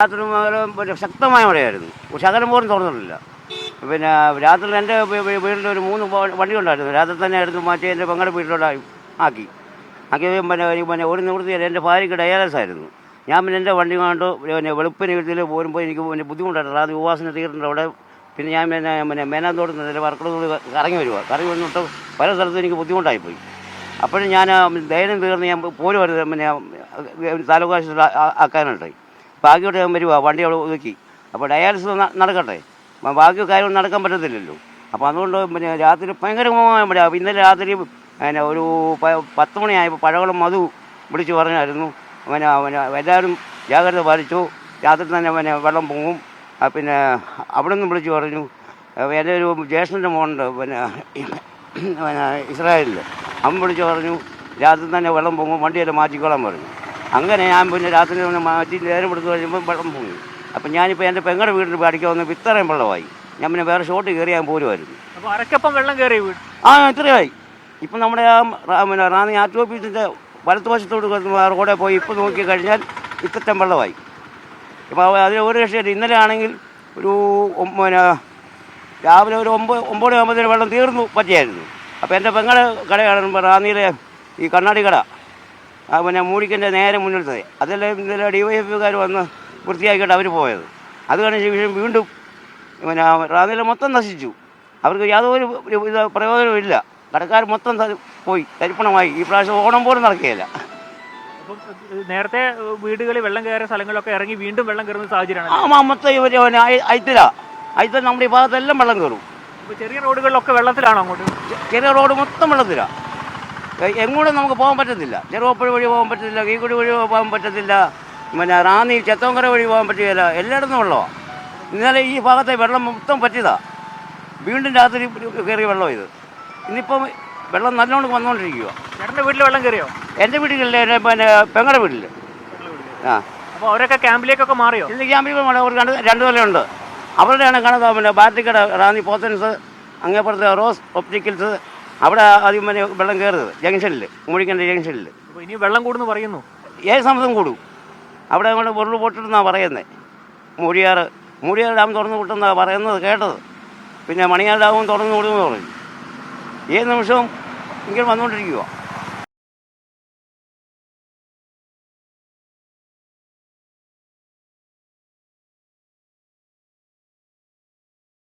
രാത്രി പിന്നെ ശക്തമായ മഴയായിരുന്നു. ശകലം പോലും തുറന്നിട്ടില്ല. പിന്നെ രാത്രി എൻ്റെ വീട്ടിൽ ഒരു 3 വണ്ടി ഉണ്ടായിരുന്നു. രാത്രി തന്നെ എടുത്ത് മാറ്റി എൻ്റെ പെങ്ങളുടെ വീട്ടിലോട്ട് ആക്കി. പിന്നെ ഒരു നിവൃത്തിയില്ല. എൻ്റെ ഭാര്യയ്ക്ക് ഡയാലിസിസ് ആയിരുന്നു. ഞാൻ പിന്നെ എൻ്റെ വണ്ടി കൊണ്ട് പിന്നെ വെളുപ്പിന് വീട്ടിൽ പോരുമ്പോൾ എനിക്ക് പിന്നെ ബുദ്ധിമുട്ടായിരുന്നു. രാത്രി ഉപവാസന തീർന്നിട്ട് അവിടെ പിന്നെ ഞാൻ മേനാന്തോട് നിന്നില്ല വർക്കടത്തോട് കറങ്ങി വന്നിട്ട് പല സ്ഥലത്തും എനിക്ക് ബുദ്ധിമുട്ടായിപ്പോയി. അപ്പോഴും ഞാൻ ധൈര്യം തീർന്ന് ഞാൻ പോരുമായിരുന്നു. താലൂക്ക് ആശുപത്രിയിൽ ആക്കാനുണ്ടായി. ബാക്കിയോട്ട് ഞാൻ വരുവാ, വണ്ടി അവിടെ ഒതുക്കി. അപ്പോൾ ഡയാലിസിസ് നടക്കട്ടെ, ബാക്കി കാര്യമൊന്നും നടക്കാൻ പറ്റത്തില്ലല്ലോ. അപ്പോൾ അതുകൊണ്ട് പിന്നെ രാത്രി ഭയങ്കരമായ മഴ. ഇന്നലെ രാത്രി പിന്നെ ഒരു 10 മണിയായപ്പോൾ പഴകുളം മധു വിളിച്ച് പറഞ്ഞായിരുന്നു എല്ലാവരും ജാഗ്രത പാലിച്ചു, രാത്രി തന്നെ വെള്ളം പൊങ്ങും. പിന്നെ അവിടെ നിന്ന് വിളിച്ച് പറഞ്ഞു. എൻ്റെ ഒരു ജ്യേഷ്ഠൻ്റെ മോനുണ്ട് ഇസ്രായേലിൽ, അവൻ വിളിച്ച് പറഞ്ഞു രാത്രി തന്നെ വെള്ളം പൊങ്ങും, വണ്ടിയെല്ലാം മാറ്റിക്കോളാൻ പറഞ്ഞു. അങ്ങനെ ഞാൻ പിന്നെ രാത്രി മാറ്റി നേരം എടുത്ത് കഴിയുമ്പോൾ വെള്ളം പൊങ്ങി. അപ്പം ഞാനിപ്പോൾ എൻ്റെ പെങ്ങളുടെ വീടിന് പഠിക്കാൻ വന്നപ്പോൾ ഇത്രയും വെള്ളമായി. ഞാൻ പിന്നെ വേറെ ഷോട്ട് കയറി ഞാൻ പോരുമായിരുന്നു. അപ്പോൾ അരക്കപ്പം വെള്ളം കയറി വീട് ഇത്രയായി. ഇപ്പം നമ്മുടെ റാന്നി ആർടി ഓഫീസിൻ്റെ വലത്തുവശത്തോട് റോഡെ പോയി ഇപ്പോൾ നോക്കി കഴിഞ്ഞാൽ ഇത്രയും വെള്ളമായി. ഇപ്പോൾ അതിന് ഒരു രക്ഷയില്ല. ഇന്നലെ ആണെങ്കിൽ ഒരു രാവിലെ ഒരു 9 ആകുമ്പോഴത്തേന് വെള്ളം തീർന്നു പറ്റിയായിരുന്നു. അപ്പോൾ എൻ്റെ പെങ്ങളുടെ കടയാണ് റാന്നിയിലെ ഈ കണ്ണാടി കട, മൂടിക്കൻ്റെ നേരെ മുന്നിലത്തെ. അതെല്ലാം ഇന്നലെ DYFകാർ വന്ന് വൃത്തിയാക്കിയിട്ട് അവർ പോയത്. അത് കഴിഞ്ഞ ശേഷം വീണ്ടും റാന്നിയിലെ മൊത്തം നശിച്ചു. അവർക്ക് യാതൊരു പ്രയോജനവും ഇല്ല. കടക്കാർ മൊത്തം പോയി, തരിപ്പണമായി. ഈ പ്രാവശ്യം ഓണം പോലും നടക്കുകയില്ല. അപ്പം നേരത്തെ വീടുകളിൽ വെള്ളം കയറിയ സ്ഥലങ്ങളൊക്കെ ഇറങ്ങി വീണ്ടും വെള്ളം കയറുന്ന സാഹചര്യമാണ്. മൊത്തം അയത്തില നമ്മുടെ ഈ ഭാഗത്തെല്ലാം വെള്ളം കയറും. ചെറിയ റോഡുകളിലൊക്കെ വെള്ളത്തിലാണോ അങ്ങോട്ട്? ചെറിയ റോഡ് മൊത്തം വെള്ളത്തിലാണ്. എങ്ങോട്ടും നമുക്ക് പോകാൻ പറ്റത്തില്ല. ചെറുപ്പുഴ വഴി പോകാൻ പറ്റത്തില്ല, കീക്കുടി വഴി പോകാൻ പറ്റത്തില്ല, റാന്നി ചെത്തങ്കര വഴി പോകാൻ പറ്റുകയില്ല. എല്ലായിടത്തും വെള്ളമാണ്. ഇന്നലെ ഈ ഭാഗത്തെ വെള്ളം മൊത്തം പറ്റിയതാണ്. വീണ്ടും രാത്രി കയറിയ വെള്ളം ഇത്. ഇന്നിപ്പം വെള്ളം നല്ലോണം വന്നുകൊണ്ടിരിക്കുക. ചേട്ടൻ്റെ വീട്ടിൽ വെള്ളം കയറിയോ? എൻ്റെ വീട്ടിലില്ല, പെങ്ങളുടെ വീട്ടിൽ. അപ്പോൾ അവരൊക്കെ ക്യാമ്പിലേക്കൊക്കെ മാറിയോ? ഇന്ന് ക്യാമ്പിൽ ഒരു 2 നിലയുണ്ട്. അവരുടെയാണ് കാണുന്നത്. ബാറ്റിക്കട, റാന്നി പോത്തൻസ്, അങ്ങേപ്പുറത്തെ റോസ് ഒപ്റ്റിക്കൽസ്, അവിടെ ആദ്യം വെള്ളം കയറുന്നത് ജംഗ്ഷനിൽ, മൂഴിക്കൻ്റെ ജംഗ്ഷനിൽ. അപ്പോൾ ഇനി വെള്ളം കൂടുന്നു പറയുന്നു. ഏത് സമയത്തും കൂടും. അവിടെ അങ്ങോട്ട് ഉരുൾ പൊട്ടിട്ടെന്നാണ് പറയുന്നത്. മൂഴിയാർ ഡാം തുറന്നു വിട്ടെന്നാണ് പറയുന്നത് കേട്ടത്. പിന്നെ മണിയാർ ഡാമും തുറന്നു വിടുമെന്ന് പറഞ്ഞു. ഏത് നിമിഷവും ഇങ്ങനെ വന്നുകൊണ്ടിരിക്കുക.